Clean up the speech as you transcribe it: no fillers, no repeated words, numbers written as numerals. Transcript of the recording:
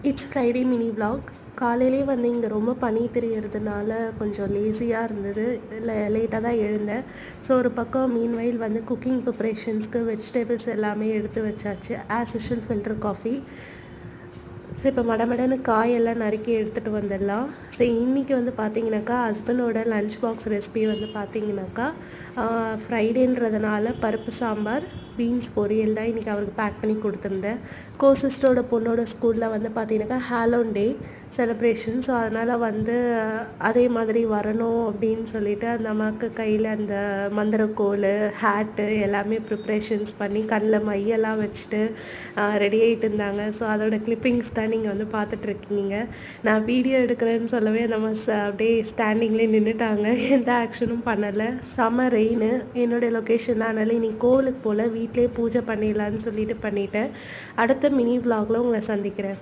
It's Friday mini vlog. காலையிலே வந்து இங்கே ரொம்ப பனி தெரியறதுனால கொஞ்சம் லேசியாக இருந்தது. லேட்டாக தான் எழுந்தேன். ஸோ ஒரு பக்கம் மீன்வைல் வந்து குக்கிங் ப்ரிப்ரேஷன்ஸ்க்கு வெஜிடபிள்ஸ் எல்லாமே எடுத்து வச்சாச்சு. As usual filter coffee. So இப்போ மடமடன்னு காயெல்லாம் நறுக்கி எடுத்துகிட்டு வந்துடலாம். ஸோ இன்றைக்கி வந்து பார்த்திங்கனாக்கா ஹஸ்பண்டோட லன்ச் பாக்ஸ் ரெசிபி வந்து பார்த்திங்கனாக்கா ஃப்ரைடேன்றதுனால பருப்பு சாம்பார், பீன்ஸ் பொரியல் தான் இன்றைக்கி அவருக்கு பேக் பண்ணி கொடுத்துருந்தேன். சிஸ்டரோட பொண்ணோட ஸ்கூலில் வந்து பார்த்திங்கனாக்கா ஹாலோன் டே செலிப்ரேஷன். ஸோ அதனால் வந்து அதே மாதிரி வரணும் அப்படின்னு சொல்லிட்டு அந்த அம்மாவுக்கு கையில் அந்த மந்திரக்கோல், ஹேட்டு எல்லாமே ப்ரிப்ரேஷன்ஸ் பண்ணி கண்ணில் மையெல்லாம் வச்சுட்டு ரெடி ஆகிட்டு இருந்தாங்க. ஸோ அதோட கிளிப்பிங்ஸ் தான் நீங்கள் வந்து பார்த்துட்ருக்கீங்க. நான் வீடியோ எடுக்கிறேன்னு சொல்லவே நம்ம அப்படியே ஸ்டாண்டிங்லேயே நின்றுட்டாங்க. எந்த ஆக்ஷனும் பண்ணலை. செம்ம ரெயின் என்னுடைய லொக்கேஷன் தான். அதனால் இன்னைக்கு கோவிலுக்கு போல் வீட்டிலே பூஜை பண்ணிடலான்னு சொல்லிட்டு பண்ணிட்டேன். அடுத்த மினி விலாகில் உங்களை சந்திக்கிறேன்.